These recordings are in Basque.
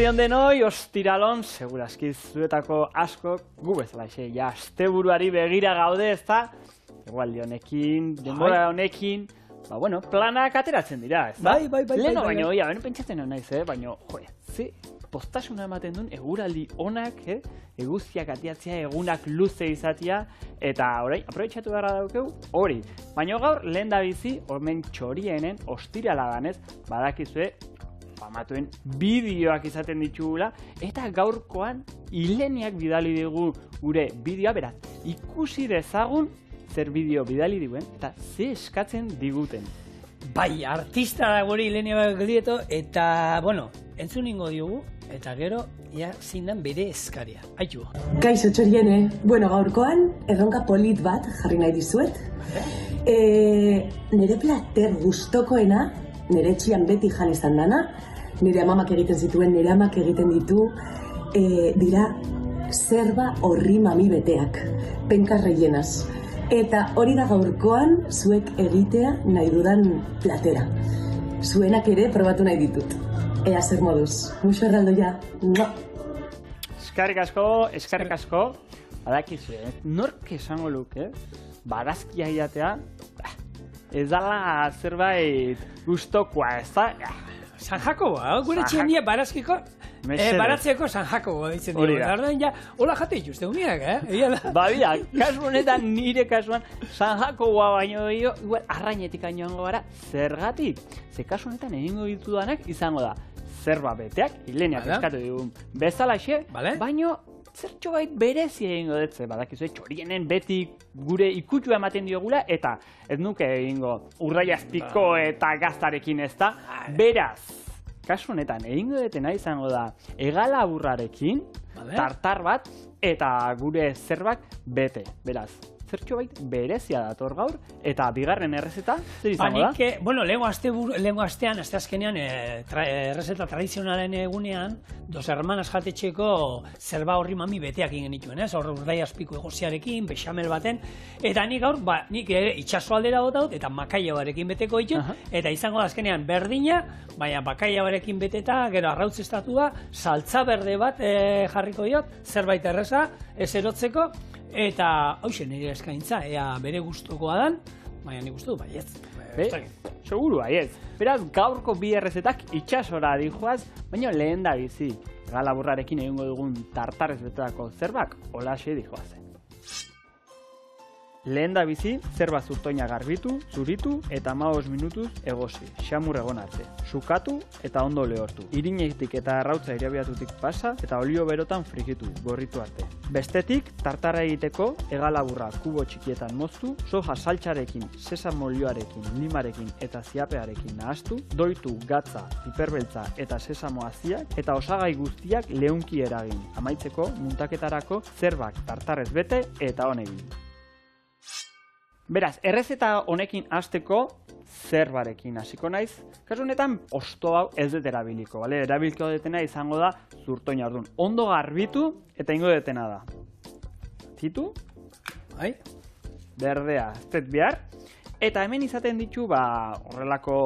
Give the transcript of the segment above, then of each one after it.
Eguerdion denoi, ostiralon, seguraski zuetako asko, gu bezala ja, asteburuari begira gaude, ezta? Egualdi honekin, denbora honekin, bueno, planak ateratzen dira, ezta? Bai. Leno baino, beno pentsatzen nahiz, baino, ze postasuna ematen duen eguraldi onak, eguzkiak atiatzea, egunak luze izatea, eta orain, aprobetxatu beharra daukeu, hori. Baina gaur, lehen da bizi, omen txorienen, ostirala ganez, badakizue, famatuen bideoak izaten ditugula, eta gaurkoan Ileniak bidali digu gure bideoa, beraz, ikusi dezagun zer bideo bidali diguen, eta ze eskatzen diguten. Bai, artista da gure Ilenia Baglietto, eta, bueno, entzun ingo diogu, eta gero, ja, zindan bere eskaria. Aitu. Kaixo txoriene, bueno, gaurkoan, erronka polit bat jarri nahi dizuet. Nire plater gustokoena, nire etxian beti jan izan dana, nire amamak egiten zituen, nire amak egiten ditu, dira zerba horri mami beteak, penkas rellenaz. Eta hori da gaurkoan zuek egitea nahi dudan platera. Zuenak ere probatu nahi ditut. Ea zer moduz. Muxo erraldoia. Eskarrik asko. Badakizu, nork esango luke, barazkia jatea, ez dala zerbait gustokoa, ez da? San Jakoba, gure txendia barazkiko, baratzeko San Jakoba ditzen dugu. Ardain ja, hola jate dituzte uniak, Ba, bida, kasu honetan, nire kasuan, San Jakoba baino igual arrainetik ainoango gara, zergatik? Ze kasu honetan egingo ditudanak izango da, zerba beteak, Ileniak eskatu digun bezalaxe, baino, zertxo bait berezi egingo dutze, badakizue, txorienen beti gure ikutua ematen diogula, eta ez nuke egingo urraiazpiko eta gaztarekin ez da. Beraz, kasu honetan egingo dutena izango da hegalaburrarekin, tartar bat, eta gure zerbak bete. Beraz, zertxo bait berezia dator gaur, eta bigarren errezeta, zer izango da? Bueno, lehengo astean, asteazkenean, errezeta tradizionalen egunean, Dos Hermanas jatetxeko zerba horri mami beteak ingen dituen, hor urdai azpiko egoziarekin, bexamel baten, eta nik gaur, nik itxaso aldera botaut, eta makaila barekin beteko ditut, eta izango da azkenean berdina, baina bakaila barekin beteta, gero arrautz estatua, saltza berde bat jarriko diot, zerbait erreza, ez erotzeko, eta hauxe nire eskaintza, ea bere gustokoa dan, baina nik uste du baietz. Seguru baietz. Beraz, gaurko bi errezetak itxasora dijoaz, baina lehen da bizi. Galaburrarekin egingo dugun tartarrez betetako zerbak, holaxe dijoazen. Lehen da bizi, zerba zurtoina garbitu, zuritu eta 15 minutuz egosi, xamur egon arte. Sukatu eta ondo lehortu. Irinetik eta arrautza irabiatutik pasa eta olio berotan frigitu, gorritu arte. Bestetik, tartara egiteko hegalaburra kubo txikietan moztu, soja saltxarekin, sesamo olioarekin, limarekin eta ziapearekin nahaztu, doitu gatza, piperbeltza eta sesamo haziak eta osagai guztiak leunki eragin. Amaitzeko, muntaketarako zerbak tartarrez bete eta honegin. Beraz, errezeta honekin hasteko zerbarekin hasiko naiz. Kasu honetan, osto hau ez dut erabiliko, erabiliko detena izango da zurtoina orduan. Ondo garbitu eta ingo detena da. Zitu, berdea, ez dut behar. Eta hemen izaten ditu, horrelako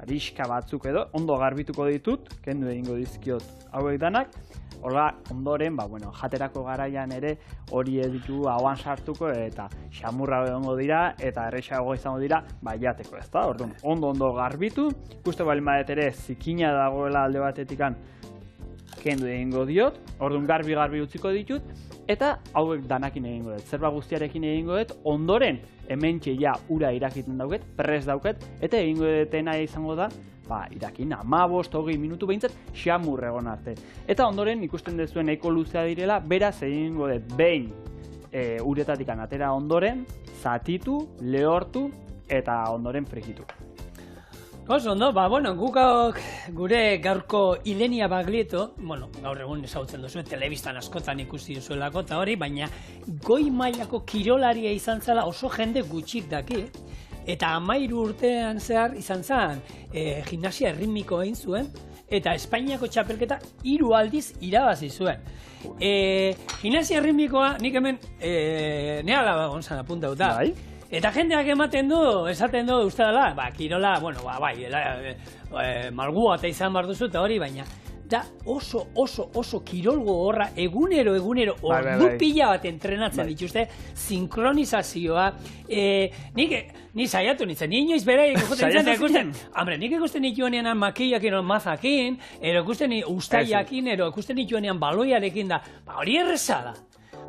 ariska batzuk edo, ondo garbituko ditut, kendu egingo dizkiot hauek danak. Horra, ondoren, jaterako garaian ere hori editu hauan sartuko eta xamurra egongo dira eta errexago izango dira jateko, ez da? Orduan, ondo garbitu, ikuste baldin badet ere zikina dagoela alde batetikan kendu egingo diot, orduan garbi utziko ditut, eta hauek danakin egingo dut, zerba guztiarekin egingo dut, ondoren hementxe ja ura irakiten dauket, prest dauket, eta egingo dutena izango da, irakin 15-20 minutu behintzat xamur egon arte. Eta ondoren ikusten dezuen nahiko luzea direla, beraz egingo dut behin uretatik atera ondoren, zatitu, lehortu eta ondoren frigitu. Oso ondo, guk gure gaurko Ilenia Baglietto, gaur egun ezagutzen duzu, telebistan askotan ikusi duzuelako eta hori, baina goi mailako kirolaria izan zela oso jende gutxik daki, eta 13 urtean zehar izan zen gimnasia erritmiko egin zuen, eta Espainiako txapelketa 3 aldiz irabazi zuen. Gimnasia erritmikoa, nik hemen, nire alaba gonzan apuntauta, Eta jendeak ematen du, esaten du, uste dela, kirola, malgua eta izan behar duzu, eta hori, baina da oso kirolgo horra egunero ordu pila bat entrenatzen dituzte, sinkronizazioa, ni saiatu nintzen, ni inoiz bera ikusten, nik ikusten nituenean makiakin, mazakin, ikusten ustaiakin, ikusten nituenean baloiarekin da, hori erreza da.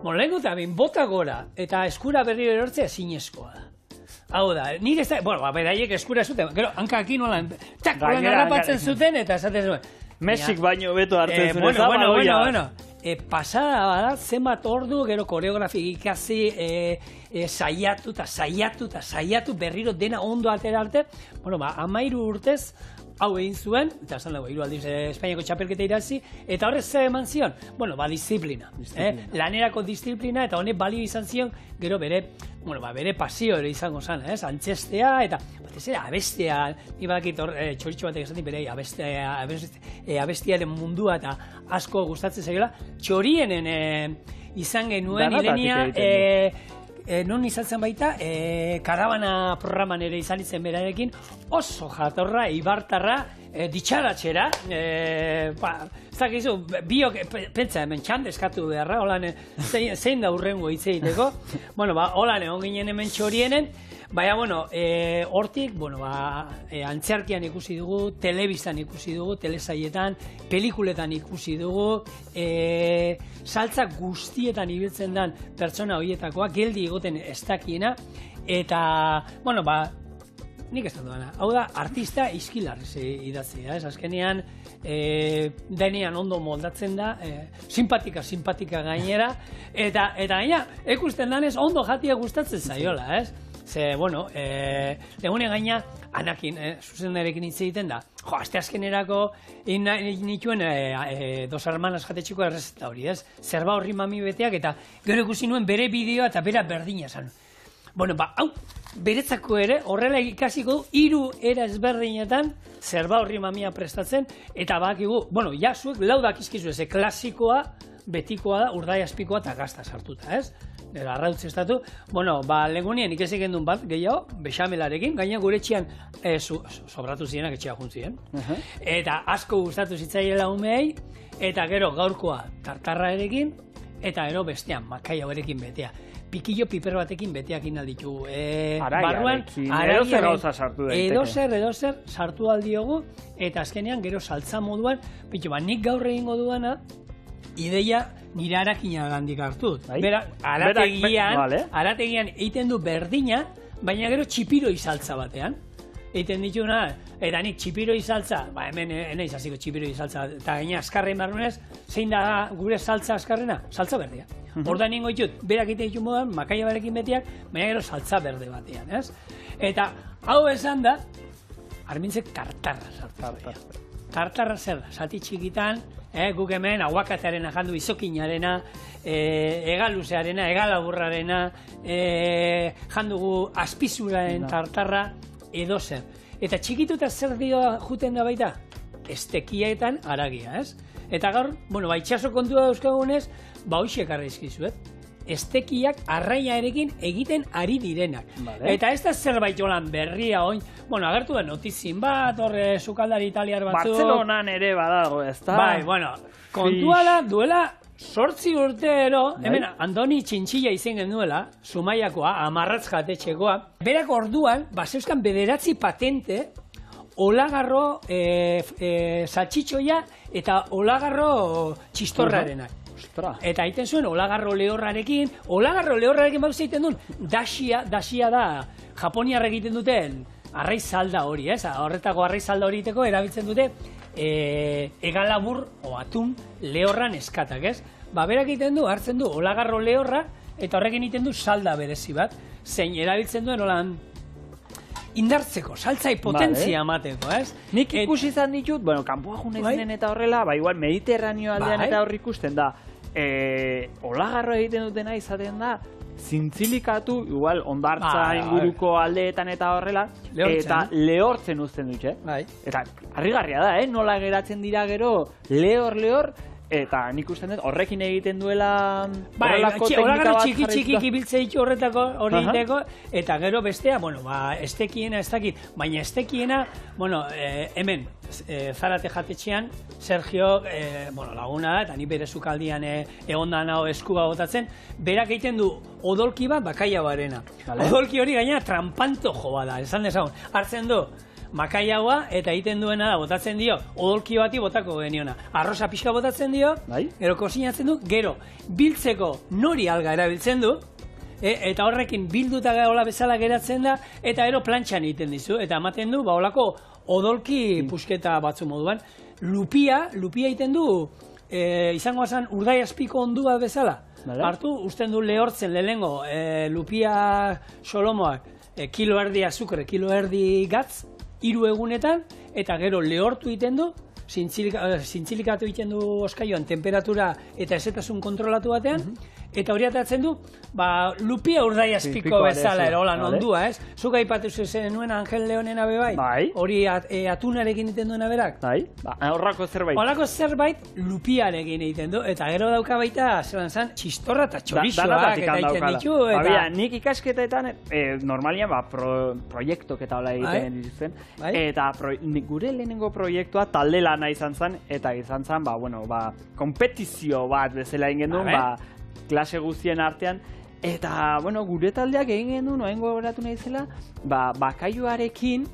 Lehenko eta bota gora, eta eskura berriro erortzea zinezkoa da. Hau da, nire ez da, beraiek eskura zuten, gero, hankakin nolan, holan harrapatzen zuten, eta esaten zuen. Mesik baino beto hartzen zuen, bueno. Pasada bada, zenbat ordu, gero koreografik ikasi, saiatu, berriro dena ondo atera arte, 13 urtez, hau egin zuen, eta esan dago, 3 aldiz Espainiako txapelketa irazi, eta horrez zer eman zion? Disiplina. Lanerako disiplina, eta honek balio izan zion, gero bere pasio ere izango zen, antzestea, eta batez ere abestea, ni badakit txoritxo batek esatik bere abestiaren mundua, eta asko gustatzen zaiola, txorienen izan genuen Ilenia, non izan zen baita, karabana programan ere izan izen berarekin, oso jatorra, ibartarra, ditxaratxera, zakizu, biok, pentsa hemen txande eskatu beharra, holan, zein da urrengo hitz egiteko, holan egon ginen hemen txorienen, baina, hortik, antzerkian ikusi dugu, telebistan ikusi dugu, telesaietan, pelikuletan ikusi dugu, saltza guztietan ibiltzen den pertsona horietakoa, geldi egoten ez dakiena, eta, nik ez duena. Hau da, artista izkilarriz idatzi, azkenean, denean ondo moldatzen da, simpatika gainera, eta gaina, ikusten danez, ondo jatia gustatzen zaiola, ez? Ze, egunen gaina, Anakin, zuzendarekin hitz egiten da. Aste azkenerako nituen Dos Hermanas jatetxiko errezeta hori, ez? Zerba horri mami beteak, eta gero ikusi nuen bere bideoa eta bera berdina zan. Hau, beretzako ere, horrela ikasiko du, 3 era ezberdinetan zerba horri mamia prestatzen, eta bakigu, zuek 4 dakizkizu ez, klasikoa, betikoa da, urdai azpikoa eta gazta sartuta, ez? Arrautz estatu, lehengunien ikesik gendun bat, gehiago, bexamelarekin, gaina gure etxean sobratu zirenak etxea juntzien. Eta asko gustatu zitzaiela umeei, eta gero gaurkoa tartarra erekin, eta gero bestean, makaia berekin betea. Pikillo piper batekin beteakin alditu. Araiarekin, edozer gauza sartu daiteke. Edozer sartu aldiogu, eta azkenean gero saltza moduan, nik gaur egingo duana, ideia nire harakina gandik hartut. Bera, arategian egiten du berdina, baina gero txipiroi saltza batean. Egiten dituna, eta nik txipiroi saltza, hemen enaiz hasiko txipiroi saltza, eta gaina askarren barrunez, zein da gure saltza askarrena? Saltza berdia. Horda ningo ditut, berak egiten ditu modan, makaia berekin betiak, baina gero saltza berde batean, ez? Eta hau esan da, Armintzek tartarra saltza. Tartarra zer da, zati txikitan, guk hemen aguakatearena jandu, izokinarena, egaluzearena, egalaburrarena, jandugu azpizuraren tartarra, edozer. Eta txikituta zer dioa juten da baita? Estekietan aragia, ez? Eta gaur, itxaso kontua dauzkagunez, hoxe ekarri izkizuet. Estekiak arraiarekin egiten ari direnak. Eta ez da zerbait jolan berria oin, agertu da notizin bat, horre sukaldari italiar batzuk. Bartzelonan ere badago, ez da? Kontua da, duela 8 urtero, hemen Andoni Txintxilla izen genuela, Zumaiakoa, Amarratz jatetxekoa, berak orduan, zeuzkan 9 patente, olagarro saltxitxoia eta olagarro txistorrarenak. Eta egiten zuen olagarro lehorrarekin bau zeiten duen, daxia da, Japoniarra egiten duten arraizalda hori, ez? Horretako arraizalda hori egiteko erabiltzen dute egalabur o atun lehorran eskatak, ez? Berak egiten du, hartzen du olagarro lehorra, eta horrekin egiten du salda berezi bat, zein erabiltzen duen holan indartzeko, saltzai potentzia emateko, ez? Nik ikusi izan ditut, kanpoa junezinen eta horrela, igual Mediterraneo aldean eta hor ikusten da, olagarro egiten dutena izaten da, zintzilikatu, igual, ondartza inguruko aldeetan eta horrela, eta lehortzen uzten dut, Eta harrigarria da, nola geratzen dira gero, lehor, eta nik usten dut horrekin egiten duela Bai, horrelako teknika bat txiki ibiltze ditu horretako hori egiteko, eta gero bestea, bueno, estekiena ez dakit, baina estekiena, bueno, hemen, Zarate jatetxean, Sergio, laguna da, eta ni bere sukaldian egondan hau eskua botatzen, berak egiten du odolki bat bakaiagoarena. Odolki hori gainera trampanto joa da, esan dezagun. Hartzen du, makaiagoa eta egiten duena da, botatzen dio, odolki bati botako geniona. Arroza pixka botatzen dio, gero kosinatzen du, gero biltzeko nori alga erabiltzen du, eta horrekin bilduta hola bezala geratzen da, eta gero plantxan egiten dizu, eta ematen du, holako odolki pusketa batzu moduan. Lupia egiten du, izango zan urdai azpiko ondu bat bezala. Hartu, usten du lehortzen lehengo lupia solomoak, kilo erdi azukre, kilo erdi gatz, 3 egunetan, eta gero lehortu egiten du, zintzilikatu egiten du oskaioan temperatura eta ezetasun kontrolatu batean, eta hori atatzen du, lupia urdai azpiko bezala, erolan ondua, ez? Zuk aipatu zen nuen Angel Leonena bebai, hori atunarekin egiten duena berak? Bai, horrako zerbait. Horrako zerbait lupiarekin egiten du, eta gero dauka baita, zelan zan, txistorra eta txorizoak eta egiten ditu, eta... Nik ikasketetan, normalian, proiektok eta hola egiten dituzten, eta gure lehenengo proiektua talde lana izan zen, eta izan zen, kompetizio bat bezala egin duen, klase guztien artean, eta, gure taldeak egin genuen, noen gogoratu nahi zela, bakaiuarekin,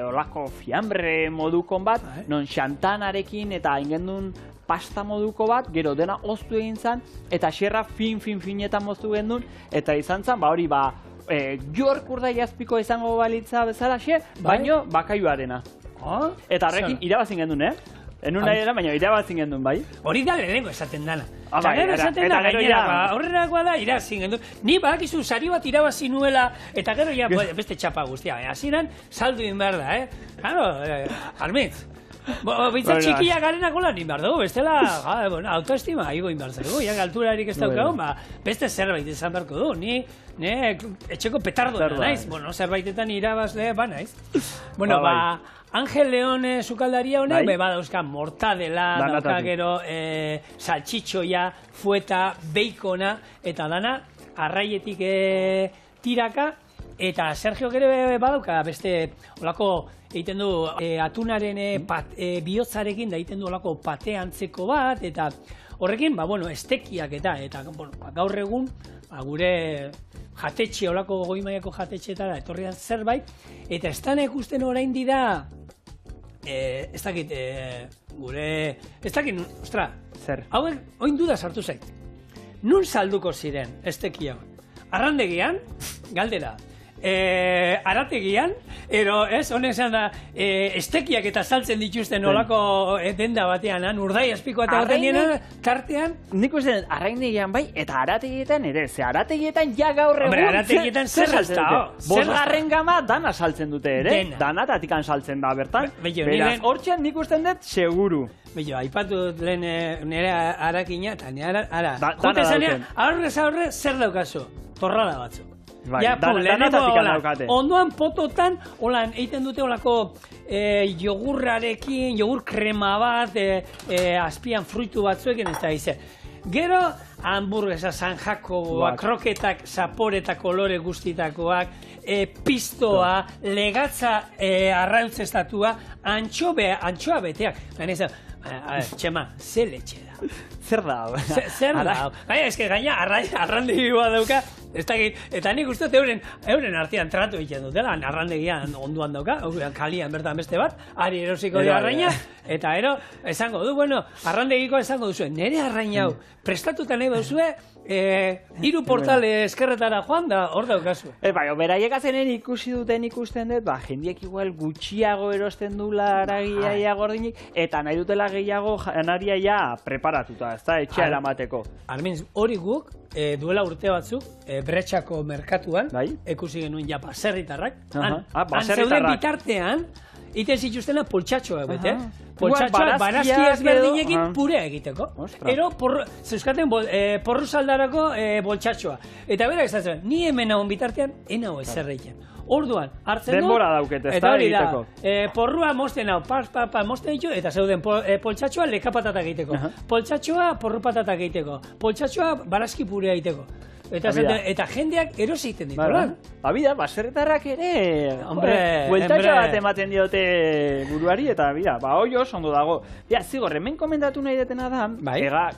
olako fiambre modukon bat, non xantanarekin eta egin genuen pasta moduko bat, gero dena oztu egin zen, eta xerra finetan moztu genuen, eta izan zen, hori, York urdai azpiko izango balitza bezala, baino bakaiuarena. Eta horrekin irabazin genuen, Enun nahi dela, baina irabazin gendun, bai? Hori da lehenengo esaten dana. Eta gero esaten da, gainera, horrerakoa da, irabazin gendun. Ni badakizu sari bat irabazi nuela, eta gero ja beste txapa guztia. Hasieran saldu egin behar da, Claro, Armitz. Bintzat txikia garenako lan egin behar dugu, bestela, autoestima igo egin behar dugu, ja galturarik ez daukagu, beste zerbait izan beharko du, ni etxeko petardo da naiz, zerbaitetan irabazle, naiz. Bueno, Angel Leon sukaldaria honek, badauzka mortadela, dauka gero saltxitxoia, fueta, beikona, eta dana arraietik tiraka, eta Sergio ere badauka beste olako egiten du atunaren bihotzarekin da egiten du olako pate antzeko bat, eta horrekin, estekiak eta gaur egun, gure jatetxe, olako goi-mailako jatetxeetara etorrian zerbait, eta ez dana ikusten orain dira, ez dakit, ostra, hauek oin duda sartu zait. Nun salduko ziren estekia? Arrandegian, galdera, arategian, honek zan da, estekiak eta saltzen dituzten olako denda batean, urdai azpiko eta batean nien, tartean... Nik uste, arraindegian bai, eta arategietan ere, ze arategietan ja gaur egun... Arategietan zer saltzen dute? Bosgarren gama dana saltzen dute ere, danatatikan saltzen da bertan, beraz, hortxean nik usten dut, seguru. Bello, aipatu lehen nire arakina, eta nire jute zanean, aurrez aurre zer daukazu? Torrada batzu. Ondoan pototan, egiten dute olako jogurrarekin, jogur krema bat, azpian fruitu batzuekin ez da izan. Gero, hamburguesa, San Jacoboak, kroketak, zapore eta kolore guztitakoak, pistoa, legatza arrautzestatua, antxoa beteak. Txema, ze letxe da. Zer da? Zer da? Gaina, eske gaina arrandegi bat dauka, eta nik uste euren artean tratu egiten dutela, arrandegian onduan dauka, kalian bertan beste bat, ari erosiko dira arraina, eta esango du, arrandegiko esango duzu, nire arraina hau, prestatuta nahi duzue, 3 portale eskerretara joan da, hor daukazu. Beraiek azenen ikusten dut, jendiek igual gutxiago erosten dula aragia gordinik, eta nahi dutela gehiago janaria ja preparatuta, ez da, etxea eramateko. Armin, hori guk, duela urte batzuk, Bretxako merkatuan, ikusi genuen ja baserritarrak, han zeuden bitartean, iten zituztena poltsatxoak bete, poltsatxoak barazki ezberdinekin edo, purea egiteko. Ostras. Ero, zeuskaten porru saldarako boltsatxoa. Eta bera esatzen, ni hemen nagoen bitartean, enau ezer egiten. Orduan, hartzen du... Denbora dauket, ez eta da hori da, egiteko. porrua mosten hau, mosten ditu, eta zeuden poltsatxoa leka patata egiteko. Poltsatxoa porru patata egiteko. Poltsatxoa barazki purea egiteko. Eta jendeak erosi egiten ditu, lan? Bida, baserretarrak ere... Bueltatxo bat ematen diote buruari, eta bida, hoi oso ondo dago. Zigor, hemen komentatu nahi detena da,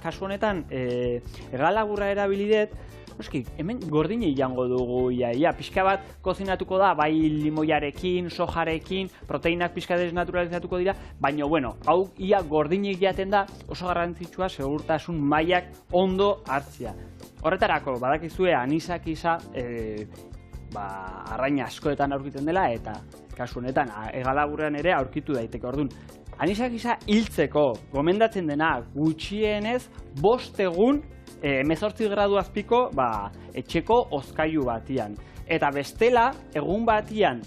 kasu honetan, egalagurra erabilidet, noski, hemen gordini jango dugu, pixka bat kozinatuko da, bai limoiarekin, sojarekin, proteinak pixka desnaturalizatuko dira, baina, bueno, hau ia gordinik jaten da, oso garrantzitsua segurtasun mailak ondo hartzia. Horretarako, badakizue, anisak isa, arraina askoetan aurkiten dela, eta kasu honetan, egalaburrean ere aurkitu daiteke. Orduan, anisak isa hiltzeko gomendatzen dena gutxienez 5 egun 18 gradu azpiko etxeko hozkailu batian. Eta bestela, egun batian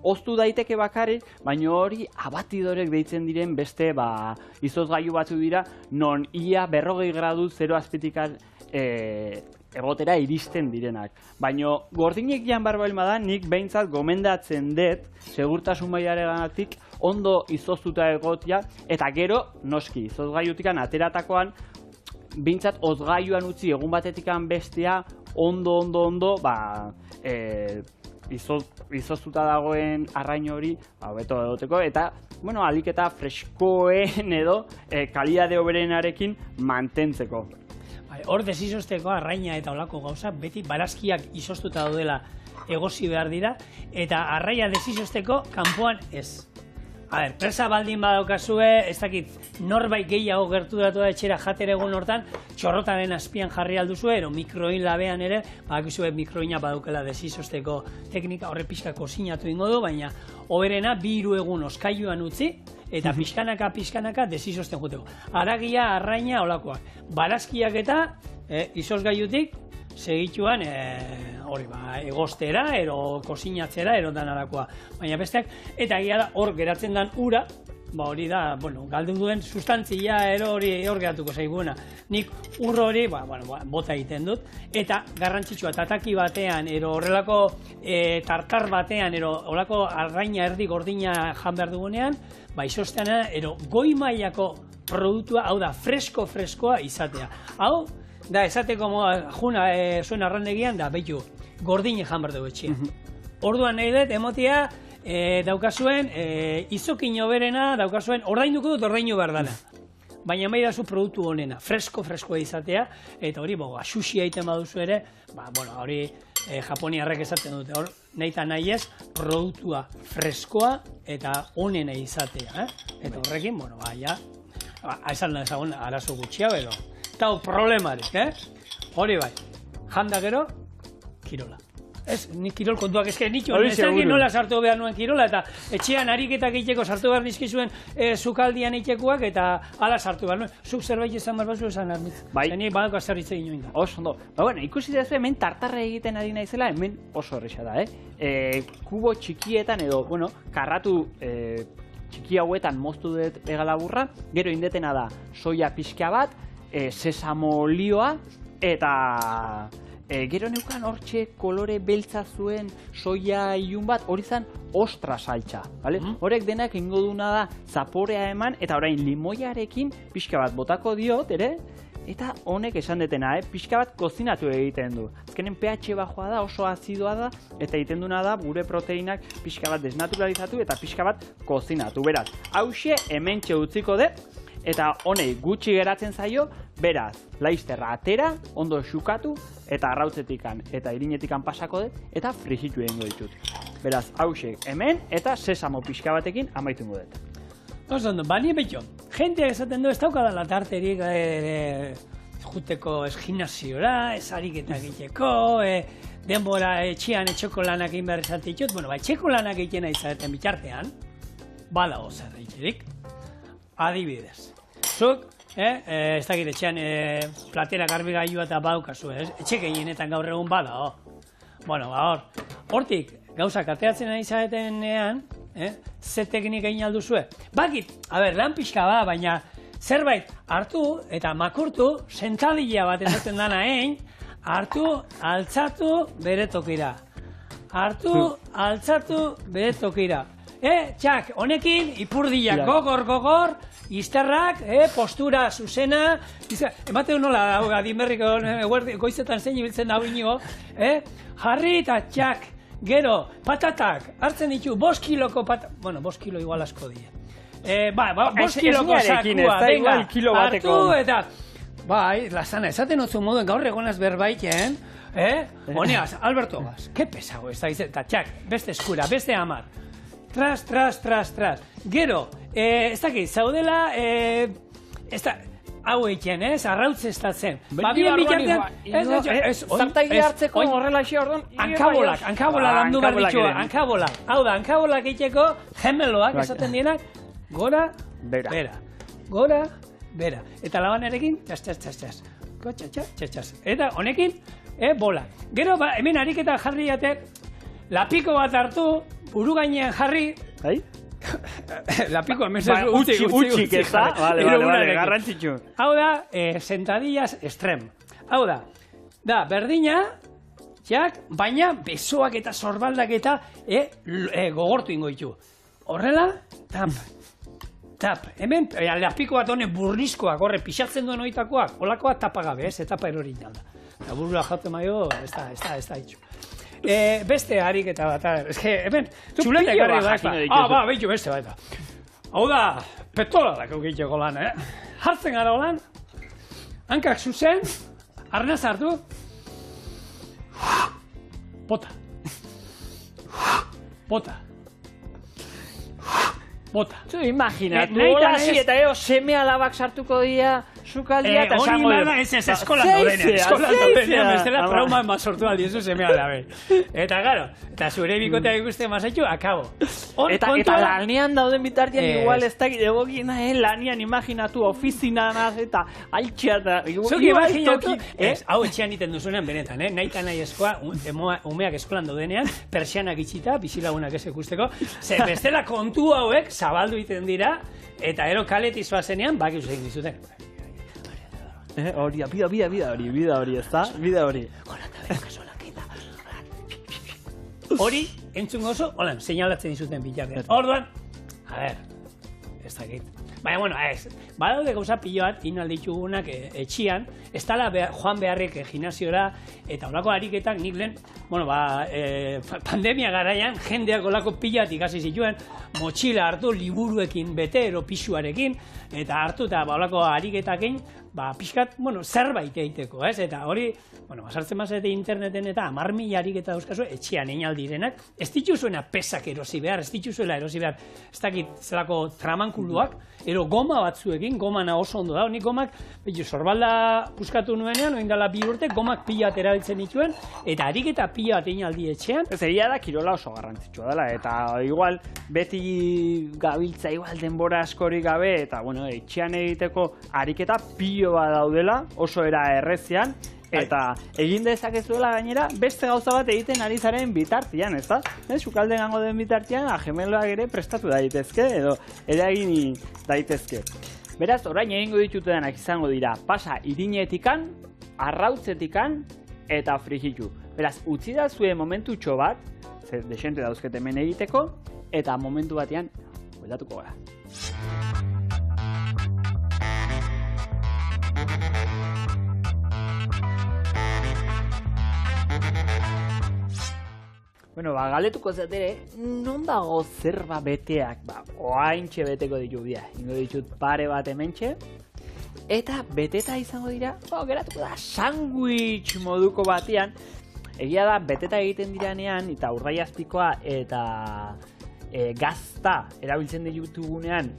oztu daiteke bakarrik, baina hori abatidorek deitzen diren beste izozgailu batzu dira, non ia 40 gradu 0 azpitikan egotera iristen direnak. Baina gordinek jan barbailma da, nik behintzat gomendatzen dut, segurtasun mailarengatik ondo izoztuta egotia, eta gero, noski, izozgailutikan ateratakoan, behintzat ozgailuan utzi egun batetikan bestea, ondo, izoztuta dagoen arrain hori, beto egoteko, eta, bueno, alik eta freskoen edo kalidade hoberenarekin mantentzeko. Hor desizosteko arraina eta olako gauza, beti barazkiak izoztuta daudela egosi behar dira, eta arraia desizosteko kanpoan ez. Presa baldin badaukazue, ez dakit, norbait gehiago gerturatu da etxera jater egun hortan, txorrotaren azpian jarri alduzue, ero mikroin labean ere, badakizue mikroina badaukela desizosteko teknika, horre pixka kozinatu ingo du, baina hoberena 2-3 egun oskailuan utzi, eta pixkanaka desizosten juteko. Aragia, arraina, olakoak. Barazkiak eta izozgailutik segituan egostera, ero kozinatzera, ero danarakoa. Baina besteak, eta egia da hor geratzen den ura, hori da, galdu duen sustantzia ero hori hor geratuko zaiguena. Nik ur hori, bota egiten dut, eta garrantzitsua tataki batean, ero horrelako tartar batean, ero horrelako arraina erdi gordina jan behar dugunean, izostean, ero goi mailako produktua, hau da, freskoa izatea. Hau, da, esateko juna zuen arrandegian, da, behitu, gordine jan behar dugu etxea. Orduan nahi dut, emotia, daukazuen, izokin oberena, daukazuen, ordainduko dut ordainu behar dana. Baina mahi dazu produktu honena, freskoa izatea, eta hori, sushi egiten baduzu ere, hori japoniarrek esaten dute, hor, nahi eta nahi ez, produktua freskoa eta honena izatea, Eta horrekin, esan da ezagun arazo gutxia, edo. Eta problemarik, Hori bai, janda gero, kirola. Ez, ni kirol kontuak ezke nitxu, ez egin nola sartu behar nuen kirola, eta etxean ariketak egiteko sartu behar dizkizuen sukaldian egitekoak, eta ala sartu behar nuen. Zuk zerbait izan behar bazu esan arnitz. Zeni badako azerritze ginoen da. Oso ondo. Ikusi dezu hemen tartarra egiten ari naizela, hemen oso horreza da, kubo txikietan edo, karratu txiki hauetan moztu dut egalaburra, gero indetena da soia pixka bat, sesamo olioa, eta... Gero neukan hortxe kolore beltza zuen soia ilun bat, hori zen ostra saltza. Horrek denak ingo duna da zaporea eman, eta orain limoiarekin pixka bat botako diot, eta honek esan detena, pixka bat kozinatu egiten du. Azkenen pH bajoa da, oso azidoa da, eta egiten duna da gure proteinak pixka bat desnaturalizatu eta pixka bat kozinatu. Beraz, hause hementxe utziko dut, eta honei gutxi geratzen zaio, beraz, laizterra atera, ondo xukatu, eta arrautzetikan eta irinetikan pasako dut, eta frijitu egingo ditut. Beraz, hausek hemen, eta sesamo pixka batekin amaitungo dut. Oso ondo, bani betxo, jenteak esaten du ez daukadala tarterik juteko gimnasiora, ez ariketak egiteko, denbora etxean etxeko lanak egin behar esaten ditut, etxeko lanak egiten izateten bitartean, badago zer egiterik. Adibidez, zuk, ez dakit etxean platera garbigailua eta badaukazu, etxe gehienetan gaur egun bada, hor. Hortik, gauzak ateatzen ari zaretenean, Ze teknika egin alduzue? Bakit, lan pixka ba, baina zerbait hartu eta makurtu, sentalia bat esaten dana hartu, altzatu, bere tokira. Hartu, altzatu, bere tokira. Txak, honekin, ipurdiak, gogor, izterrak, postura zuzena, emateu nola, adimerriko goizetan zein ibiltzen da inigo, jarri eta txak, gero, patatak, hartzen ditu, 5 kiloko bueno, 5 kilo igual asko die. 5 kiloko sakua, venga, hartu eta, lasana, esaten otzu moduen gaur egonaz berbaiten, honeaz, Alberto Gaz, ke pesago ez da, eta txak, beste eskura, beste 10. Tras. Gero, ez dakit, zaudela, hau eiken, arrautz ez da zen. Babien bitartean, zartaigi hartzeko horrela xe orduan. Hankabolak landu behar ditxua, hankabolak. Hau da, hankabolak eiteko gemeloak esaten dienak, gora, bera. Gora, bera. Eta labanerekin, txas. Txas. Eta honekin, bola. Gero, hemen ariketa jarri jatek, lapiko bat hartu, buru gainean jarri. Lapiko, utxik ez da. Vale, garrantzitsu. Hau da, sentadillas extrem. Hau da, berdina, txak, baina besoak eta sorbaldak eta gogortu ingo ditu. Horrela, tap. Hemen, lapiko bat honen burrizkoak, horre, pixatzen duen oitakoak, holakoa tapagabe, etapa erorin da. Eta burura jaute maio, ez da itxu. Beste harik eta bat, hemen, txuleta ekarri da. Behitu beste baita. Hau da, petoladak eukiteko lan, Hartzen gara lan, hankak zuzen, arnaz hartu, bota. Zu imaginatu, hola hasi eta seme alabak sartuko dira, sukaldia eta esango dira. Ez eskolan daudenean, bestela trauma ema sortu aldi, eso seme alabe. Eta garo, eta zure bikoteak ikusten mazaitu, akabo. Eta lanean dauden bitartian igual ez dakit egokina, lanean imaginatu ofizinanaz eta altxea eta... Zuk imaginatu, hau etxean iten duzunean benetan, nahi eta nahi eskoa, umeak eskolan daudenean, persianak itxita, bizilagunak ez ikusteko, ze bestela kontu hauek zabaldu iten dira, eta ero kaletiz bazenean, bakizu egin dizuten. Hori, bida hori, ez da? Bida hori. Hori, entzun gozo, holan, seinalatzen dizuten bitartean. Orduan, a ver, ez dakit. Baina, bueno, badaude gauza piloat, inalditugunak etxian, ez dala joan beharrek gimnasiora, eta olako ariketak nik lehen, pandemia garaian, jendeak olako piloat ikasi zituen, motxila hartu, liburuekin bete, ero pisuarekin, eta hartu eta olako ariketakin, pixkat, zerbait egiteko, ez? Eta hori, basartzen mazete interneten eta 10.000 ariketa dauzkazu, etxean einaldirenak, ez dituzuena pesak erosi behar, ez dituzuela erosi behar, ez dakit zelako tramankuluak, ero goma batzuekin, gomana oso ondo da, honik gomak, sorbalda puskatu nuenean, oindala 2 urte, gomak pila bat erabiltzen dituen, eta ariketa pila bat einaldi etxean. Ez egia da, kirola oso garrantzitsua dela, eta igual, beti gabiltza igual denbora askorik gabe, eta etxean egiteko ariketa pilo bat daudela, oso era errezian, eta egin dezakezuela gainera, beste gauza bat egiten ari zaren bitartian, ez da? Sukalde gango den bitartian, gemeloak ere prestatu daitezke, edo eragin daitezke. Beraz, orain egingo ditutenak izango dira, pasa irinetikan, arrautzetikan, eta frijitu. Beraz, utzi da zuen momentutxo bat, desente dauzkete hemen egiteko, eta momentu batean, bueltatuko gara. Galetuko zatere, non dago zerba beteak, oaintxe beteko ditu bia. Ingo ditut pare bat hementxe. Eta beteta izango dira, geratuko da, sandwich moduko batean. Egia da, beteta egiten diranean, eta urdaiazpikoa eta gazta erabiltzen ditugunean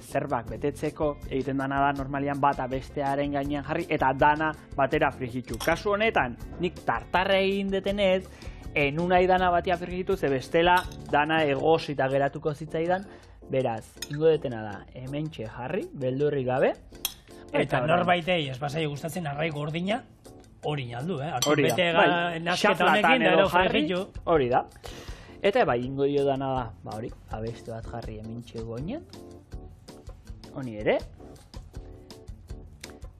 zerbak betetzeko egiten dana da normalian bata bestearen gainean jarri eta dana batera frijitu. Kasu honetan, nik tartarra egin detenez, enunai dana batia frijitu, ze bestela dana egosita geratuko zitzaidan, beraz, ingo detena da, hementxe jarri, beldurri gabe. Eta norbaitei, ez basai gustatzen arrai gordina, hori naldu, Artu bete nasketa honekin, da ero frijitu. Hori da. Eta bai, ingo dio dana da, ba hori, abeste bat jarri hementxe goinean. Honi ere.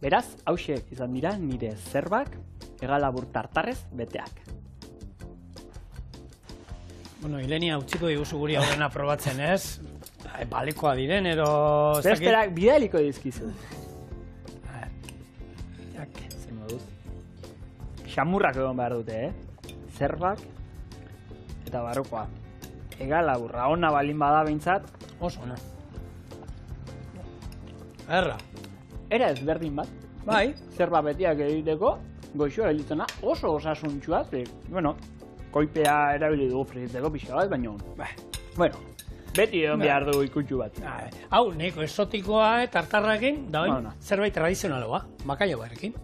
Beraz, hauxe izan dira nire zerbak hegalabur tartarrez beteak. Bueno, Ilenia, utziko diguzu guri aurrena probatzen, ez? Balekoa diren, ero... Besterak bidaliko dizkizu. Zer moduz. Xamurrak egon behar dute, zerbak eta barrukoa. Hegalaburra, ona balin bada behintzat. Oso ona. Erra. Era ezberdin bat. Bai. Zerba betiak egiteko, goixoa elitzena oso osasuntxua, bueno, koipea erabili dugu frigitzeko pixka bat, baina, bueno, beti egon behar dugu ikutxu bat. Hau, neko esotikoa, tartarrakin, da zerbait tradizionaloa, bakaio barrekin.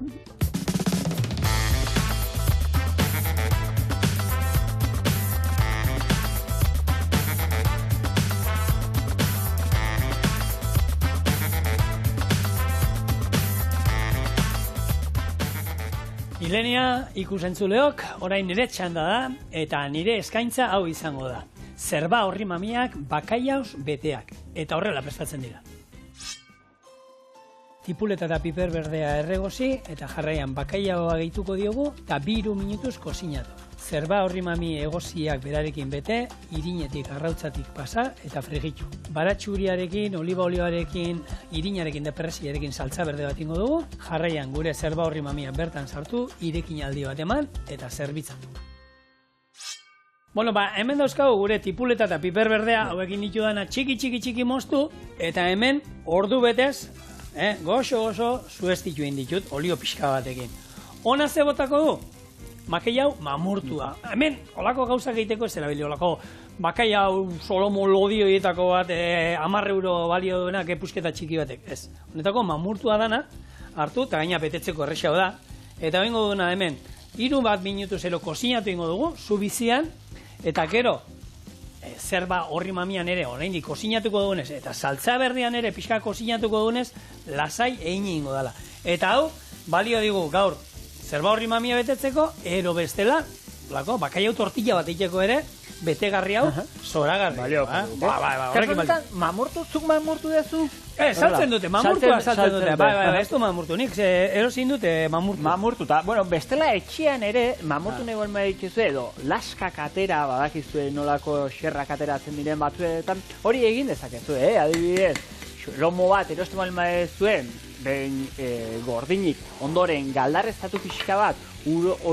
Ilenia, ikusentzuleok, orain nire txanda da, eta nire eskaintza hau izango da. Zerba horri mamiak bakaiauz beteak, eta horrela prestatzen dira. Tipuleta eta piper berdea erregozi, eta jarraian bakaiaoa gehituko diogu, eta 2 minutuz kozinatu. Zerba horri mami egoziak berarekin bete, irinetik arrautzatik pasa eta frigitu. Baratxuriarekin, oliba olioarekin, irinarekin, depresiarekin saltza berde bat ingo dugu, jarraian gure zerba horri mamia bertan sartu, irekin aldi bat eman, eta zerbitzatu. Bueno, hemen dauzkagu gure tipuleta eta piper berdea, hauekin ditu dana txiki moztu, eta hemen ordu betez, goxo zuestitu egin ditut, olio pixka batekin. Ona ze botako du? Bakaiau mamurtua. Hemen, olako gauzak egiteko ez erabili, olako bakaiau solomo lodioietako bat, 10 euro balio duenak epusketa txiki batek, ez. Honetako mamurtua dana, hartu, eta gaina betetzeko errexau da, eta bengo duena hemen, 3 minutu zero kozinatu ingo dugu, zu bizian, eta gero, zerba horri mamian ere, oraindik kozinatuko dugunez, eta saltza berdean ere pixka kozinatuko dugunez, lasai egin ingo dela. Eta hau, balio digu gaur, zerba horri mamia betetzeko, ero bestela, bakaiau tortilla bat egiteko ere, betegarri hau, zoragarri. Balio. Horrekin balio. Zuk mamurtu dezu? Saltzen dute, mamurtua saltzen dute. Ez du mamurtu, nik erosin dute mamurtu. Mamurtu, eta, bueno, bestela etxean ere, mamurtu negoen meditzu edo, laskak atera, badakizue nolako xerrak ateratzen diren batzuetan, hori egin dezakezu, adibidez, lomo bat erosten balma zuen, behin gordinik ondoren galdarreztatu pixka bat,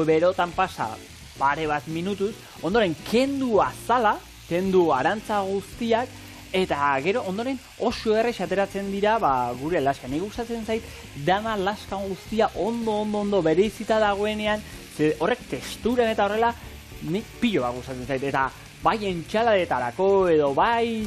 berotan pasa pare bat minutuz, ondoren kendu azala, kendu arantza guztiak, eta gero ondoren oso errex ateratzen dira gure laska. Nik gustatzen zait, dana laskan guztia ondo bereizita dagoenean, horrek testuren eta horrela, nik pilo bat gustatzen zait, eta bai entxaladetarako edo bai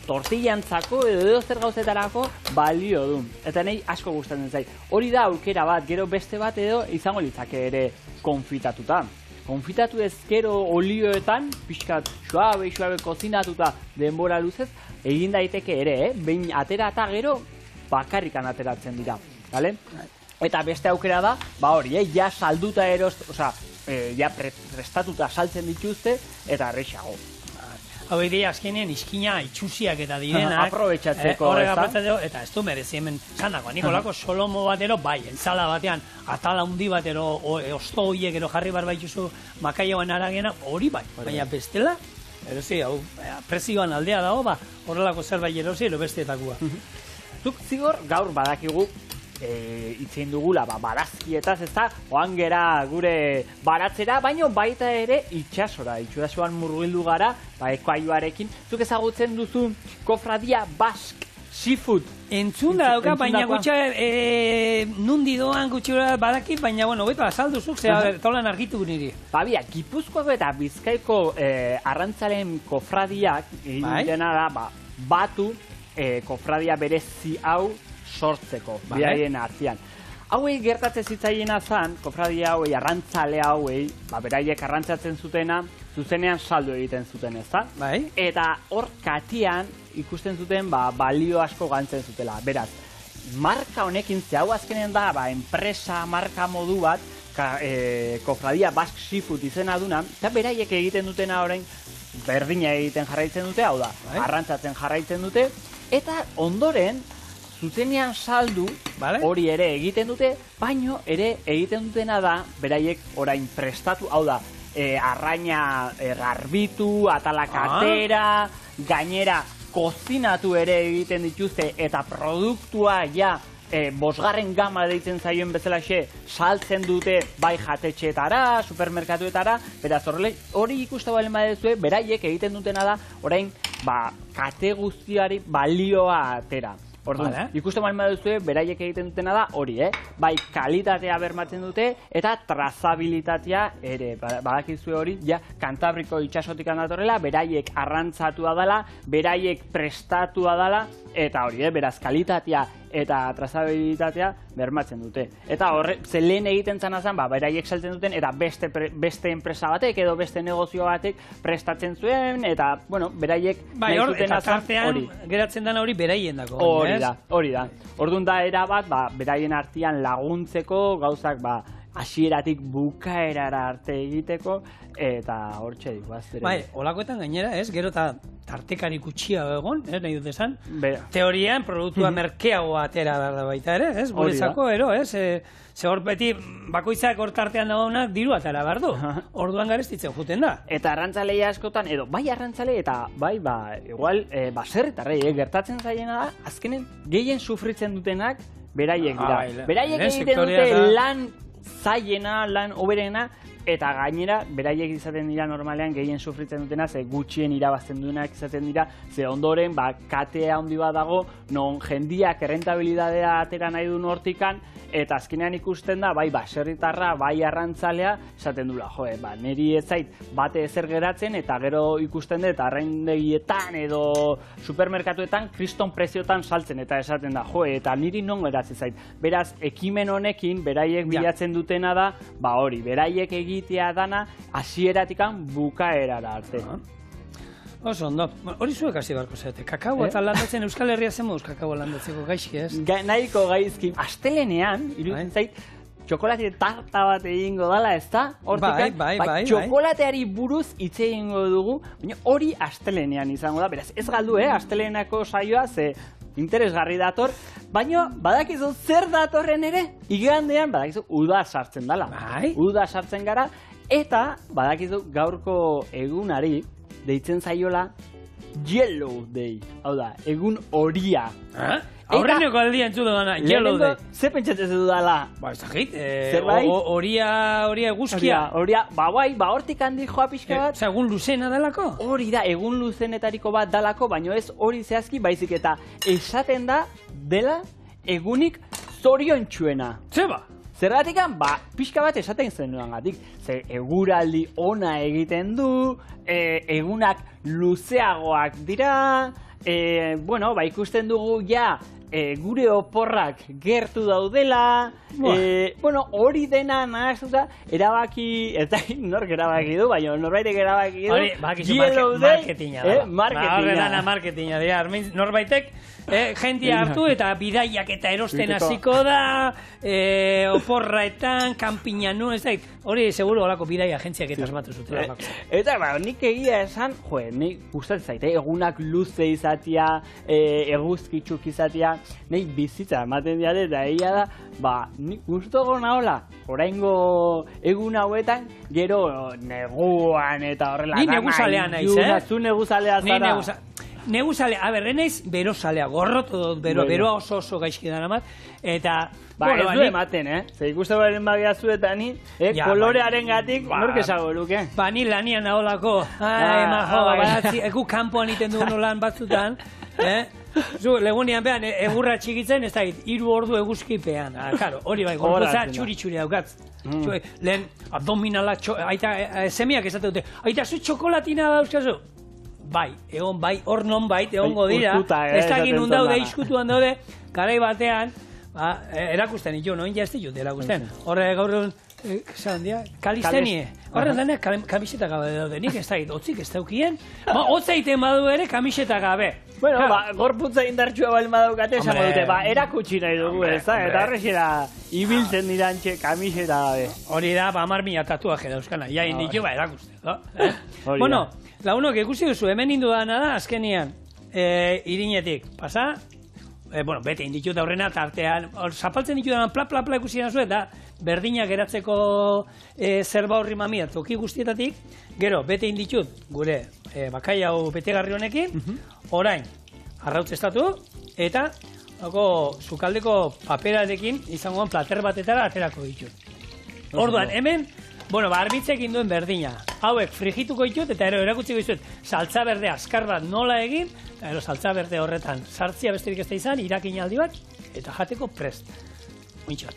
tortillantzako edo zer gauzetarako balio du. Eta nahi asko gustatzen zait. Hori da aukera bat, gero beste bat edo izango litzake ere konfitatuta. Konfitatu ezkero olioetan, pixkat suabe kozinatuta denbora luzez, egin daiteke ere, behin atera eta gero bakarrikan ateratzen dira. Eta beste aukera da, hori, ja salduta ja prestatuta saltzen dituzte, eta errexago. Hau dira azkenean iskina itxusiak eta direnak. Aprobetxatzeko, eta ez du merezi hemen zanako. Nikolako solomo batero, entzala batean, atala hundi batero, osto horiek ero jarri barba itxuzu makaiagoen aragena, hori bai. Baina bestela, erosi, hau, prezioan aldea dago, horrelako zerbait erosi, ero besteetakua. Zuk zigor gaur badakigu, itzein dugula, barazkietaz, ez da, oan gera gure baratzera, baino baita ere itxasora, itxurasoan murgildu gara, ekoaiuarekin, zuk ezagutzen duzu Kofradia Basque Seafood. Entzunda dauka, baina gutxa nundi doan gutxura badakit, baina, bueno, beto, azaldu zuk, tolan argitu niri. Gipuzkoako eta Bizkaiko arrantzaren kofradiak, egin dena da, batu kofradia berezi hau sortzeko, beraien artean. Hauei gertatzen zitzaiena zan, kofradia hauei, arrantzale hauei, beraiek arrantzatzen zutena, zuzenean saldo egiten zuten, ez da? Eta hor katian ikusten zuten balio asko gantzen zutela. Beraz, marka honekin hau azkenen da, enpresa marka modu bat, Kofradia Basque Seafood izena duna, eta beraiek egiten dutena orain berdina egiten jarraitzen dute, hau da, arrantzatzen jarraitzen dute, eta ondoren, zuzenean saldu, hori ere egiten dute, baino ere egiten dutena da, beraiek orain prestatu, hau da, arraina garbitu, atalak atera, gainera kozinatu ere egiten dituzte, eta produktua ja, bosgarren gama deitzen zaioen bezalaxe saltzen dute bai jatetxeetara, supermerkatuetara, beraz hori ikusten balen badezue, beraiek egiten dutena da, orain, kate guztiari balioa atera. Orduan, ikusten balen badezue, beraiek egiten dutena da, hori, bai kalitatea bermatzen dute, eta trazabilitatea ere, badakizue hori, ja, Kantabriko itxasotik datorrela, beraiek arrantzatua dela, beraiek prestatua dela, eta hori, beraz, kalitatea eta trazabilitatea bermatzen dute. Eta horre, lehen egiten zan azan, beraiek saltzen duten, eta beste enpresa batek edo beste negozio batek prestatzen zuen, eta, bueno, beraiek nahi zuten azan, hori. Geratzen dena hori beraien dako. Hori da. Orduan da erabat, beraien artean laguntzeko, gauzak, hasieratik bukaerara arte egiteko, eta hortxe diguaztere. Bai, olakoetan gainera, gero eta tartekari gutxia egon, nahi dut esan. Teorian, produktua merkeago atera behar da baita ere, guretzako, ze hor beti bakoitzak hor tartean dagoenak diru atera behar du. Orduan garestitzen juten da. Eta arrantzalei askotan, edo bai arrantzalei eta bai, igual, baserritarrei, gertatzen zaiena da, azkenen gehien sufritzen dutenak beraiek dira. Beraiek egiten dute lan zaiena, lan oberena, eta gainera, beraiek izaten dira normalean gehien sufritzen dutena, ze gutxien irabazten duenak izaten dira, ze ondoren, katea handi bat dago, non jendiak errentabilidadea atera nahi duen hortikan, eta azkenean ikusten da, bai baserritarra, bai arrantzalea, esaten dula, niri ez zait bate ezer geratzen, eta gero ikusten dut, arraindegietan edo supermerkatuetan kriston preziotan saltzen, eta esaten da, eta niri non geratzen zait. Beraz, ekimen honekin, beraiek bilatzen dutena da, hori, beraiek egitea dana, hasieratikan bukaerara arte. Oso, ondo. Hori zuek hasi barko zete. Kakao eta landatzen, Euskal Herria zen moduz kakao landatzeko gaizki, ez? Nahiko gaizki. Astelenean, iruditzen zait, txokolate tarta bat egingo dala, ez da? Bai. Txokolateari buruz hitz egingo dugu, baina hori astelenean izango da. Beraz, ez galdu, asteleneako saioa, ze interesgarri dator, baina badakizu zer datorren ere, igandean badakizu uda sartzen dala. Uda sartzen gara, eta badakizu gaurko egunari, deitzen zaiola Yellow Day. Hau da, egun horia. Aurreneko aldia entzudu dana, Yellow Day. Ze pentsatzen du dala? Ez dakit, horia eguzkia. Horia, bai, hortik handi joa pixka bat. Egun luzena dalako? Hori da, egun luzenetariko bat dalako, baina ez hori zehazki, baizik eta esaten da dela egunik zoriontsuena. Zeba? Zergatik, pixka bat esaten zenuen gatik. Ze eguraldi ona egiten du, egunak luzeagoak dira, ikusten dugu ja gure oporrak gertu daudela, hori dena nahaztuta, erabaki, eta nork erabaki du, baina norbaitek erabaki du, Yellow Day, marketinga dira, norbaitek, jentia hartu eta bidaiak eta erosten hasiko da, oporraetan, kanpina nuen, ez da, hori seguro olako bidaia agentziak eta asmatu zutela. Eta, nik egia esan, nik gustatzen zaite, egunak luze izatea, eguzkitxuk izatea, nahi bizitza ematen diare, eta egia da, nik gustuko nahola, oraingo egun hauetan, gero neguan eta horrela. Ni neguzalea naiz, Zu neguzalea zara. Neguzalea, berrenaiz, berozalea, gorrotu dut, beroa oso gaizki dara mat, eta... ez du ematen, Ze ikusten baren bagia zuetan ni, kolorearen gatik, nork esago luke. Ni lanian naholako, egu kanpoan iten dugun lan batzutan, zu, legunian behan, egurra txikitzen, ez da, 3 ordu eguzkipean. Hori bai, gorputza txuri daukatz. Lehen abdominala, semiak esate dute, aita zu txokolatina dauzkazu? Bai, hor non bait, egongo dira, ez da ginen daude, izkutuan daude, garai batean, erakusten ditu, noin jazti jute erakusten. Horre gaur egun, kalistenie, horren dena kamiseta gabe daude, nik ez da git, otzik ez daukien, otzaiten badu ere kamiseta gabe. Bueno, gorputza indartxua bali madaukate, esango dute, erakutsi nahi dugu ez da, eta horrexera ibiltzen dirantxe kamiseta gabe. Hori da, 10.000 tatuaje dauzkana, jain ditu, erakusten. Bueno, lagunok ikusi duzu, hemen indu dana da, azkenian, irinetik, pasa, bete inditut aurrena tartean, zapaltzen ditu dana, pla ikusi dana zu, eta berdinak geratzeko zerba horri mamia toki guztietatik, gero, bete inditut gure bakaiau betegarri honekin, orain, arrautz estatu, eta sukaldeko paperarekin izangoan plater batetara aterako ditut. Orduan, hemen, arbitzek induen berdina. Hauek frigituko ditut eta erakutsiko ditut saltza berde azkar bat nola egin, eta saltza berde horretan sartzia besterik ez da izan, irakinaldi bat, eta jateko prest. Ointxot.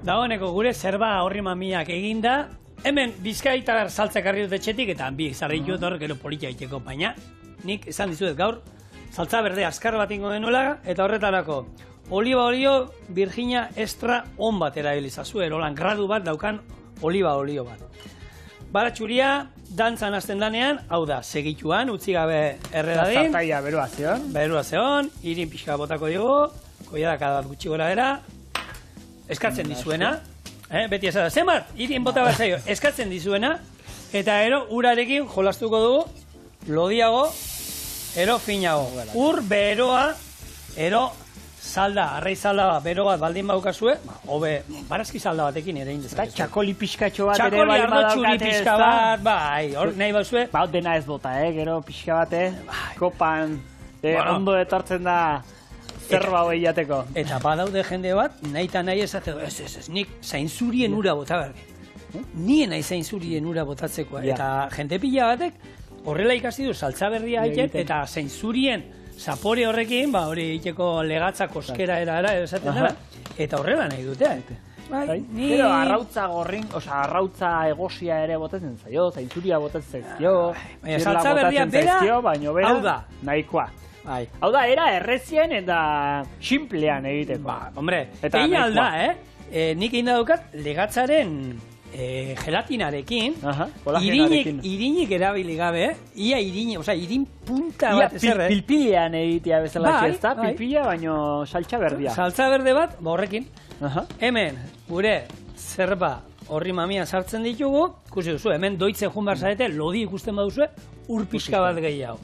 Dagoeneko gure zerba horri mamiak eginda, hemen bizkaitar saltzak harri dut etxetik, eta bi zarri ditut hor gero politia egiteko, baina nik esan dizuet gaur, saltza berde azkar bat ingo genuela, eta horretarako oliba olio Virginia extra on bat erabilizazu, erolan gradu bat daukan oliba olio bat. Baratxuria, dantzan hasten danean, hau da, segituan, utzi gabe erredadin. Zartaia berua zeon. Berua zeon, irin pixka botako dugu, koiadaka bat gutxi gora dela, eskatzen dizuena, beti esada, zenbat, irin bota bat zaio, eskatzen dizuena, eta ero, urarekin jolastuko dugu, lodiago, ero finago. Ur beroa, ero salda, arrei salda bero bat baldin baukazue, hobe, barazki salda batekin ere indezak. Txakoli pixkatxo bat ere txakoli ardotxuri pixka bat, bai, hor nahi bauzue. Ba, dena ez bota, gero pixka bat, kopan, ondo etortzen da zerba hoi jateko. Eta badaude jende bat, nahi eta nahi esateko, ez, nik zainzurien ura bota berge. Nien nahi zainzurien ura botatzeko, eta jende pila batek, horrela ikasi du saltza berria haiket, eta zainzurien zapore horrekin, hori egiteko legatza koskera era esaten dela, eta horrela nahi dute. Pero arrautza gorrin, arrautza egosia ere botatzen zaio, zaintzuria botatzen zaio, saltza berria bera, hau da, nahikoa. Hau da, era errezien eta simplean egiteko. Hombre, egin alda, nik egin daukat legatzaren gelatinarekin, irinik erabili gabe, ia irin punta bat ezer. Ia pilpilean egitea bezala txezta, pilpila baino saltza berdia. Saltza berde bat, horrekin. Hemen, gure zerba horri mamian sartzen ditugu, ikusi duzu, hemen doitzen jun behar zarete, lodi ikusten baduzue, ur pixka bat gehiago.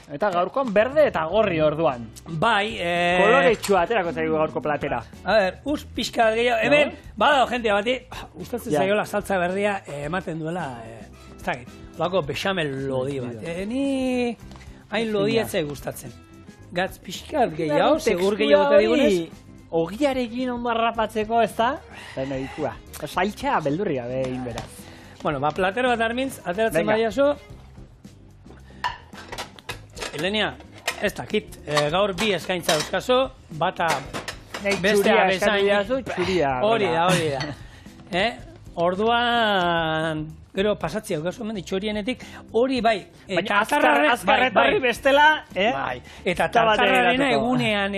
Eta gaurkoan berde eta gorri orduan. Bai, koloretxua aterako zaigu gaurko platera. A ber, pixka gehiago. Hemen, badao jentea bati, gustatzen zaiola saltza berdia ematen duela, ez dakit, olako bexamel lodi bat. Ni hain lodi etzai gustatzen. Gatz pixka gehiago, segur gehiago eta digunez. Ogiarekin ondo harrapatzeko, ez da? Baina ikua. Saltza beldurria behin beraz. Bueno, platero bat armintz, ateratzen baiazo. Elenia, ez dakit, gaur bi eskaintza euskazo, bata bestea bezain. Hori da. Orduan, gero pasatzea euskazo hemen ditxorienetik, hori bai. Baina azkarretorri bestela, bai. Eta tartarrarena egunean,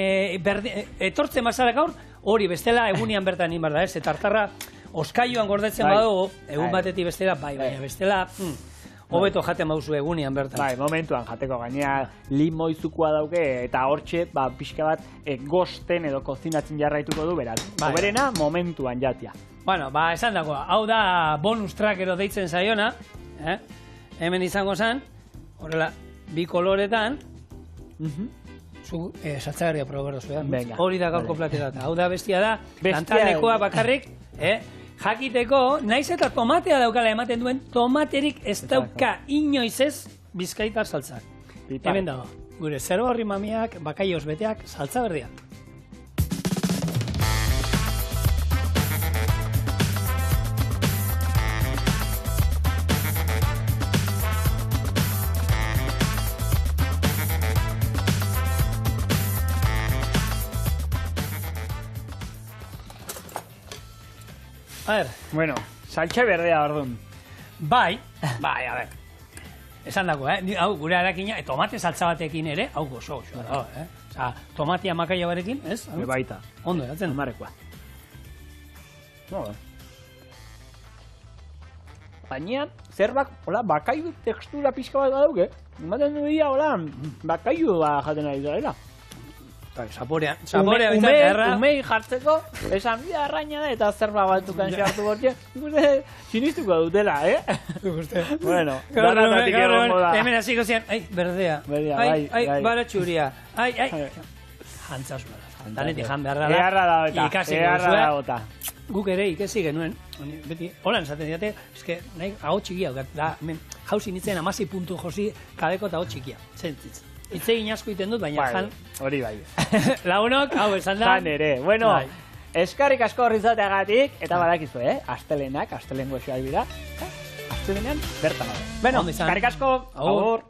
etortzen bazara gaur, hori bestela egunean bertan inbar da, ez? Tartarra oskaioan gordetzen badugu, egun batetik bestela, bai, baina bestela... Hobeto jaten bauzu egunean bertan. Bai, momentuan jateko gainea limoizukua dauke eta hortxe pixka bat gosten edo kozinatzen jarraituko du beraz. Oberena momentuan jatia. Bueno, esan dago, hau da bonus track edo deitzen zaiona. Hemen izango zen, horrela, bi koloretan, zu saltzagarria probar dozu, hori da gaurko platera. Hau da bestia da, lantaldekoa bakarrik, jakiteko, naiz eta tomatea daukala ematen duen, tomaterik ez dauka inoiz ez bizkaitar saltzak. Hemen dago, gure zerba horri mamiak, bakaioz beteak, saltza berdia. A ver. Bueno, saltxe berdea orduan. Bai, a ver. Esan dago, hau gure harakina, tomate saltza batekin ere, hau gozo, Osa, tomatia makaia barekin, ez? Baita. Ondo, eratzen? Marekoa. Baina, zerbak, hola, bakaiu tekstura pixka bat badauke. Ematen du dira, hola, bakaiu jaten ari dela. Zaporea Umei jartzeko, esan bida arraina da, eta zerba baltukan xartu gortxe, sinistuko dutela, Bueno, daratatik egongo da. Hemen hasiko zian, berdea, baratxuria, jantzaz bada. Danetik jan beharra da. Ikasi guzua. Guk ere ikasi genuen. Beti, holan esaten diate, eske, nahi, hau txikia, da, jauzi nintzen amasi puntu josi kadeko eta hau txikia. Zentzitz. Itzegin asko iten dut, baina jan... Hori bai. Lagunok, hau esan da. Jan ere. Bueno, eskarrik asko horrizateagatik, eta badakizu, astelenak, astelengo esoa dira. Astelenean, bertan. Bueno, eskarrik asko, agur.